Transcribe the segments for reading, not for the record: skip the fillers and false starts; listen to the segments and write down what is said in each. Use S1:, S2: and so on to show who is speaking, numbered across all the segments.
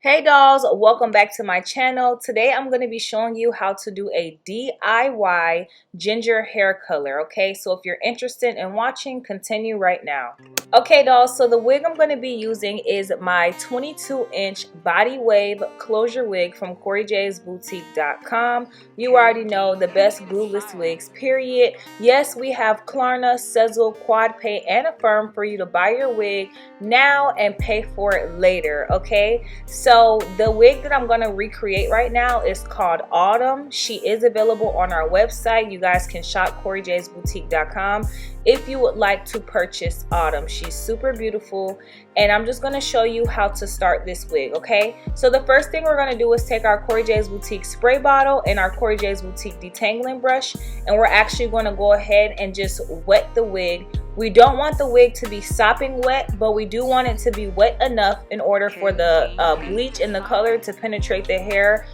S1: Hey dolls, welcome back to my channel. Today I'm going to be showing you how to do a DIY ginger hair color, okay? So if you're interested in watching, continue right now. Okay dolls, so the wig I'm going to be using is my 22-inch body wave closure wig from CoreyJsBoutique.com. You already know, the best glueless wigs, period. Yes, we have Klarna, Sezzle, QuadPay, and Affirm for you to buy your wig now and pay for it later, okay? So the wig that I'm going to recreate right now is called Autumn. She is available on our website. You guys can shop CoreyJsBoutique.com if you would like to purchase Autumn. She's super beautiful, and I'm just going to show you how to start this wig, okay? So the first thing we're going to do is take our Corey J's Boutique spray bottle and our Corey J's Boutique detangling brush, and we're actually going to go ahead and just wet the wig. We don't want the wig to be sopping wet, but we do want it to be wet enough in order for the bleach and the color to penetrate the hair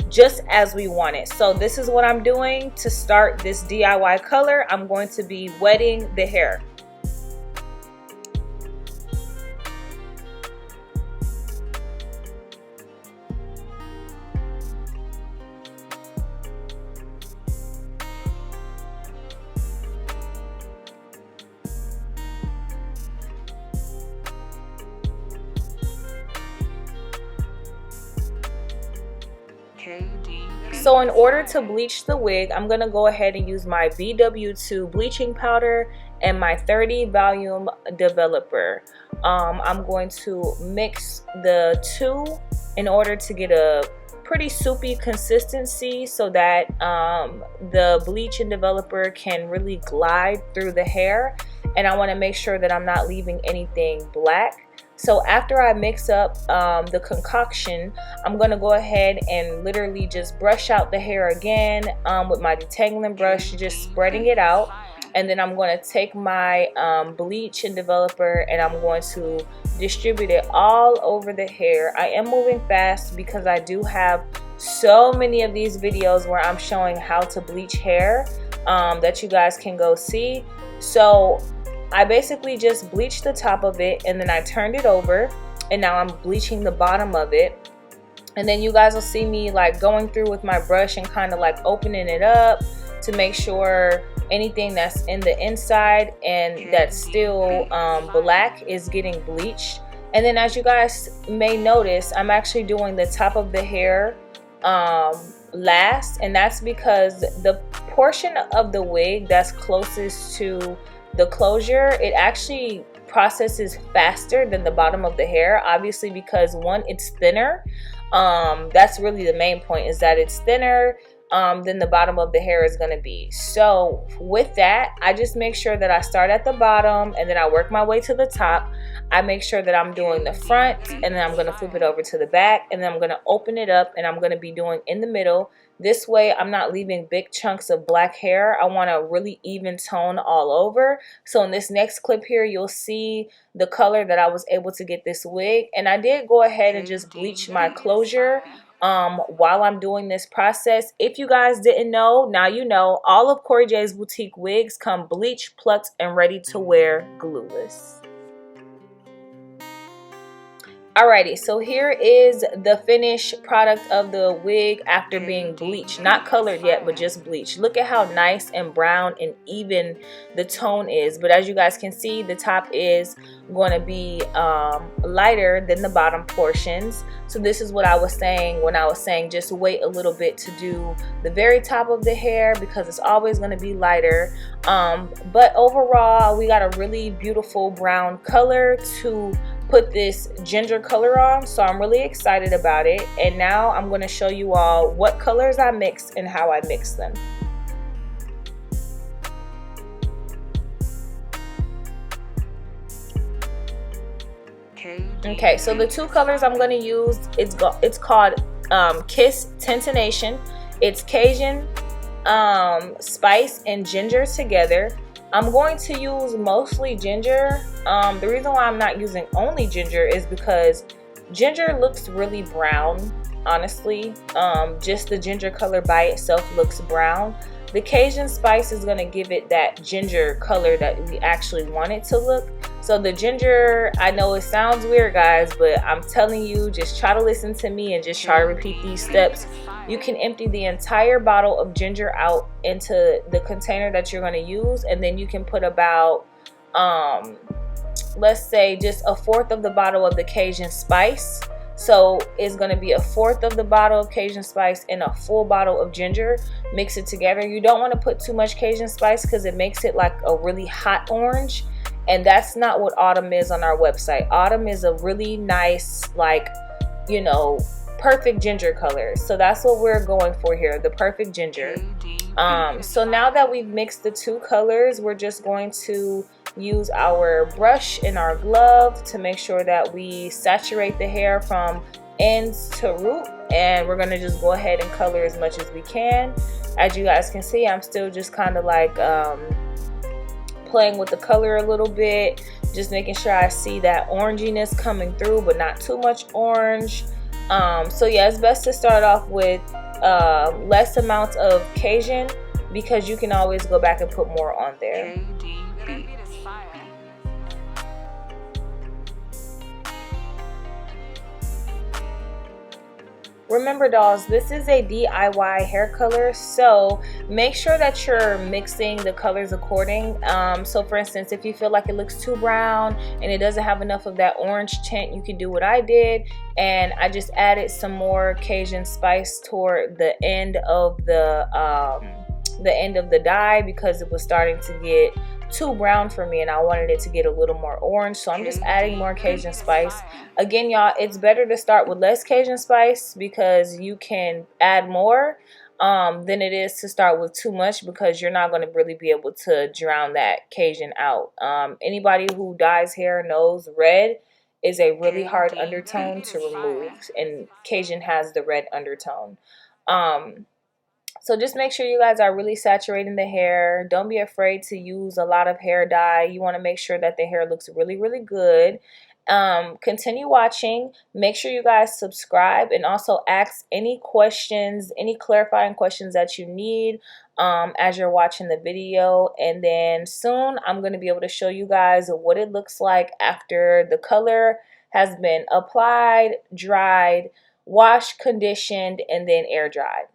S1: just as we want it. So this is what I'm doing to start this DIY color. I'm going to be wetting the hair. So in order to bleach the wig, I'm going to go ahead and use my BW2 bleaching powder and my 30 volume developer. I'm going to mix the two in order to get a pretty soupy consistency so that the bleach and developer can really glide through the hair. And I want to make sure that I'm not leaving anything black. So after I mix up the concoction, I'm going to go ahead and literally just brush out the hair again with my detangling brush, just spreading it out. And then I'm going to take my bleach and developer and I'm going to distribute it all over the hair. I am moving fast because I do have so many of these videos where I'm showing how to bleach hair that you guys can go see. So I basically just bleached the top of it and then I turned it over, and now I'm bleaching the bottom of it. And then you guys will see me like going through with my brush and kind of like opening it up to make sure anything that's in the inside and that's still black is getting bleached. And then as you guys may notice, I'm actually doing the top of the hair last, and that's because the portion of the wig that's closest to the closure, it actually processes faster than the bottom of the hair, obviously, because one, it's thinner. That's really the main point, is that it's thinner than the bottom of the hair is going to be. So with that, I just make sure that I start at the bottom and then I work my way to the top. I make sure that I'm doing the front, and then I'm going to flip it over to the back, and then I'm going to open it up, and I'm going to be doing in the middle. This way I'm not leaving big chunks of black hair. I want a really even tone all over. So in this next clip here, you'll see the color that I was able to get this wig. And I did go ahead and just bleach my closure while I'm doing this process. If you guys didn't know, now you know, all of Corey J's Boutique wigs come bleached, plucked, and ready to wear glueless. Alrighty, so here is the finished product of the wig after being bleached. Not colored yet, but just bleached. Look at how nice and brown and even the tone is. But as you guys can see, the top is going to be lighter than the bottom portions. So this is what I was saying when I was saying just wait a little bit to do the very top of the hair, because it's always going to be lighter. But overall, we got a really beautiful brown color to put this ginger color on, so I'm really excited about it. And now I'm going to show you all what colors I mixed and how I mix them. Okay, so the two colors I'm going to use, it's called Kiss Tintination. It's Cajun, spice, and ginger together. I'm going to use mostly ginger. The reason why I'm not using only ginger is because ginger looks really brown, honestly. Just the ginger color by itself looks brown. The Cajun spice is going to give it that ginger color that we actually want it to look. So the ginger, I know it sounds weird, guys, but I'm telling you, just try to listen to me and just try to repeat these steps. You can empty the entire bottle of ginger out into the container that you're going to use, and then you can put about let's say just a fourth of the bottle of the Cajun spice. So it's going to be a fourth of the bottle of Cajun spice and a full bottle of ginger. Mix it together. You don't want to put too much Cajun spice because it makes it like a really hot orange, and that's not what autumn is on our website. Autumn is a really nice, like, you know, perfect ginger color. So that's what we're going for here, the perfect ginger. So now that we've mixed the two colors, we're just going to use our brush and our glove to make sure that we saturate the hair from ends to root, and we're going to just go ahead and color as much as we can. As you guys can see, I'm still just kind of like playing with the color a little bit, just making sure I see that oranginess coming through, but not too much orange. So yeah, it's best to start off with less amounts of Cajun, because you can always go back and put more on there. Remember, dolls, this is a DIY hair color, so make sure that you're mixing the colors according. So for instance, if you feel like it looks too brown and it doesn't have enough of that orange tint, you can do what I did, and I just added some more Cajun spice toward the end of the dye, because it was starting to get too brown for me and I wanted it to get a little more orange. So I'm just adding more Cajun spice. Again, y'all, it's better to start with less Cajun spice because you can add more than it is to start with too much, because you're not going to really be able to drown that Cajun out. Anybody who dyes hair knows red is a really hard undertone to remove, and Cajun has the red undertone. So just make sure you guys are really saturating the hair. Don't be afraid to use a lot of hair dye. You want to make sure that the hair looks really, really good. Continue watching. Make sure you guys subscribe, and also ask any questions, any clarifying questions that you need as you're watching the video. And then soon I'm going to be able to show you guys what it looks like after the color has been applied, dried, washed, conditioned, and then air dried.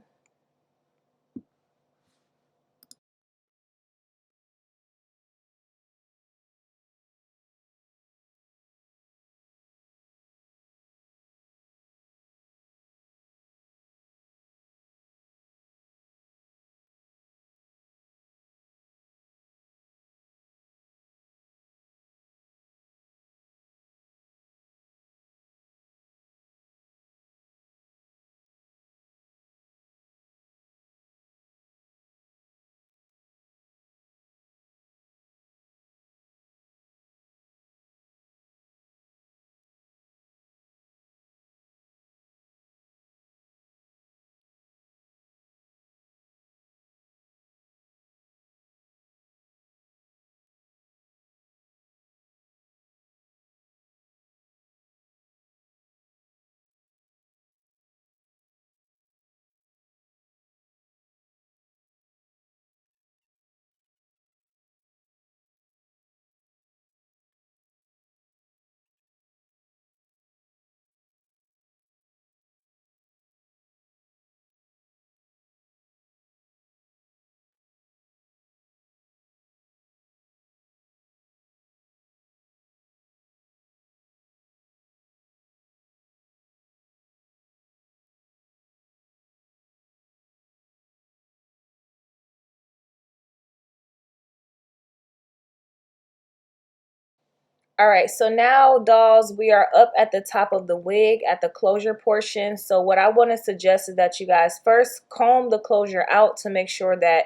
S1: All right, so now, dolls, we are up at the top of the wig at the closure portion. So what I want to suggest is that you guys first comb the closure out to make sure that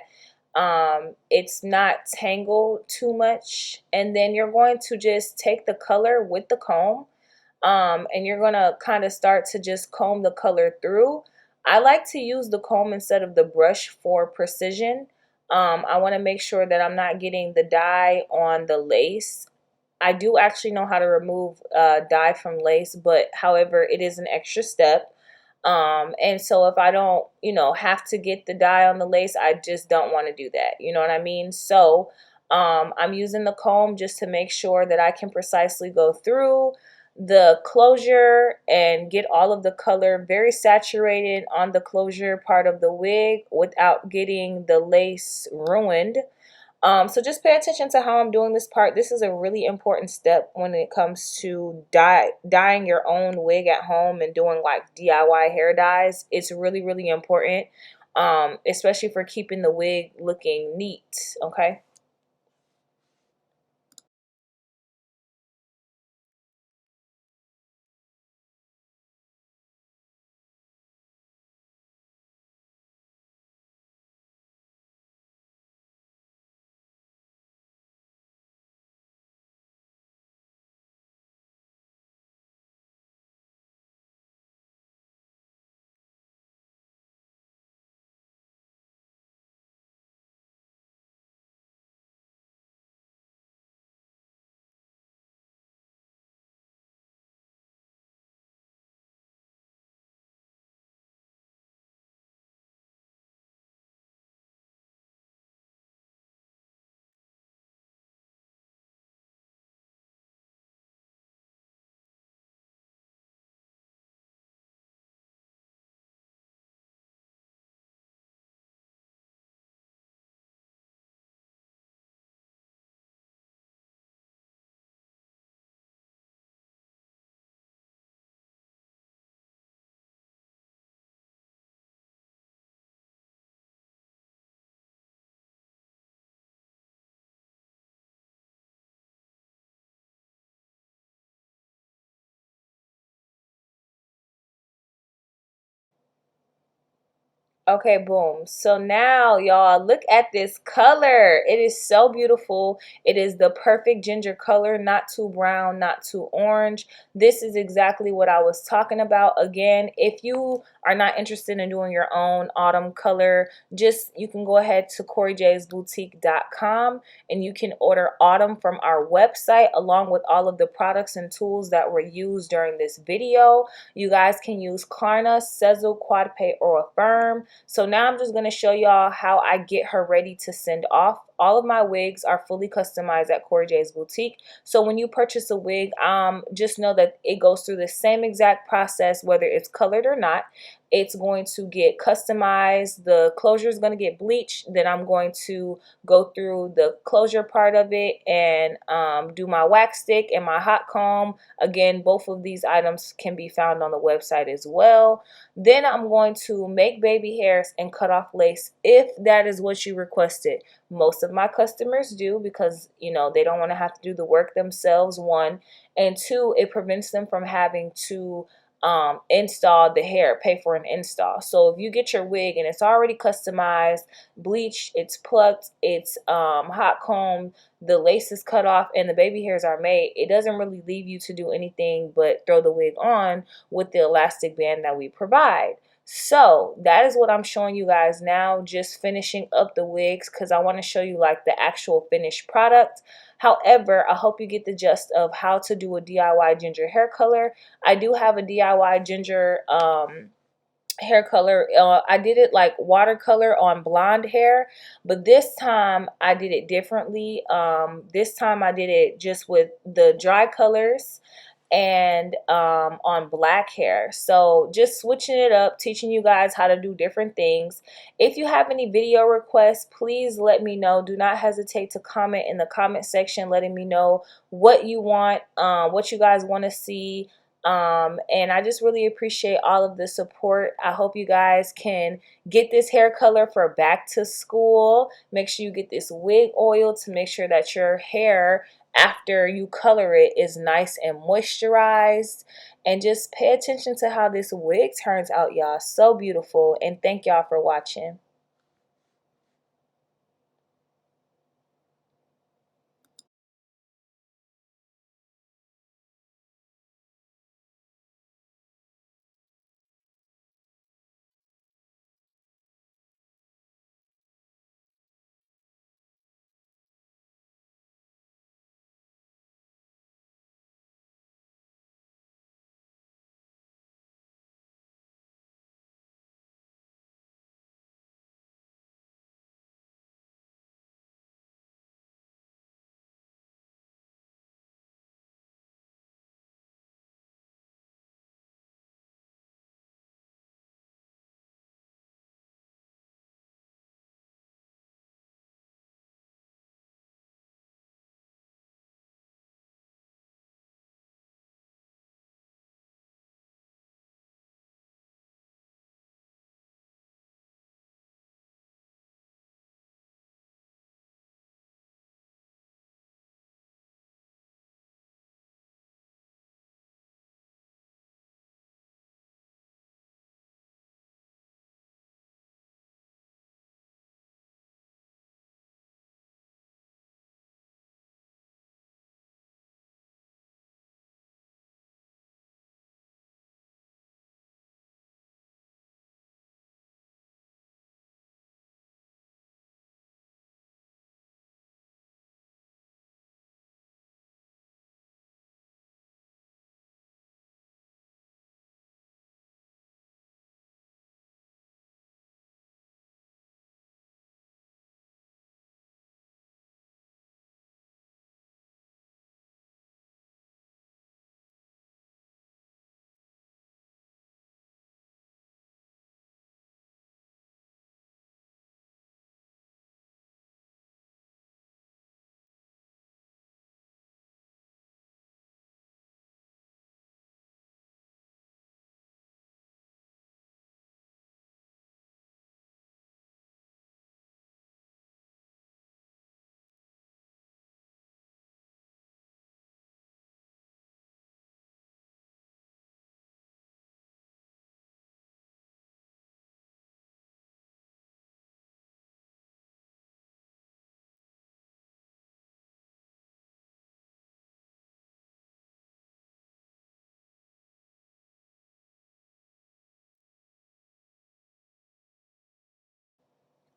S1: it's not tangled too much. And then you're going to just take the color with the comb, and you're going to kind of start to just comb the color through. I like to use the comb instead of the brush for precision. I want to make sure that I'm not getting the dye on the lace. I do actually know how to remove dye from lace, but however, it is an extra step. And so if I don't, have to get the dye on the lace, I just don't want to do that. You know what I mean? So I'm using the comb just to make sure that I can precisely go through the closure and get all of the color very saturated on the closure part of the wig without getting the lace ruined. So just pay attention to how I'm doing this part. This is a really important step when it comes to dyeing your own wig at home and doing like DIY hair dyes. It's really, really important, especially for keeping the wig looking neat, okay? Okay, boom. So now, y'all, look at this color. It is so beautiful. It is the perfect ginger color, not too brown, not too orange. This is exactly what I was talking about. Again, if you are not interested in doing your own autumn color, just you can go ahead to CoreyJ'sBoutique.com and you can order autumn from our website along with all of the products and tools that were used during this video. You guys can use Klarna, Sezzle, QuadPay, or Affirm. So now I'm just going to show y'all how I get her ready to send off. All of my wigs are fully customized at Corey J's Boutique. So when you purchase a wig, just know that it goes through the same exact process, whether it's colored or not. It's going to get customized. The closure is going to get bleached. Then I'm going to go through the closure part of it and do my wax stick and my hot comb. Again, both of these items can be found on the website as well. Then I'm going to make baby hairs and cut off lace if that is what you requested. Most of my customers do because, they don't want to have to do the work themselves, one. And two, it prevents them from having to install the hair, pay for an install. So if you get your wig and it's already customized, bleached, it's plucked, it's hot combed, the lace is cut off, and the baby hairs are made, it doesn't really leave you to do anything but throw the wig on with the elastic band that we provide. So that is what I'm showing you guys now, just finishing up the wigs because I want to show you like the actual finished product. However, I hope you get the gist of how to do a DIY ginger hair color. I do have a DIY ginger hair color. I did it like watercolor on blonde hair, but this time I did it differently. This time I did it just with the dry colors and on black hair. So just switching it up, teaching you guys how to do different things. If you have any video requests, please let me know. Do not hesitate to comment in the comment section letting me know what you want, what you guys want to see. And I just really appreciate all of the support. I hope you guys can get this hair color for back to school. Make sure you get this wig oil to make sure that your hair after you color it is nice and moisturized. And just pay attention to how this wig turns out, y'all. So beautiful. And thank y'all for watching.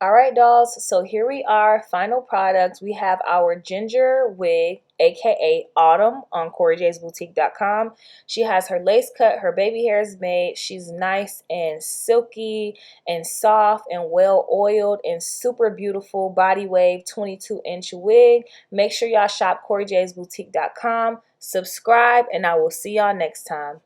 S1: All right, dolls, so here we are, final product. We have our ginger wig, aka Autumn, on CoreyJ'sBoutique.com. She has her lace cut, her baby hair is made. She's nice and silky and soft and well oiled and super beautiful body wave 22-inch wig. Make sure y'all shop CoreyJ'sBoutique.com. Subscribe, and I will see y'all next time.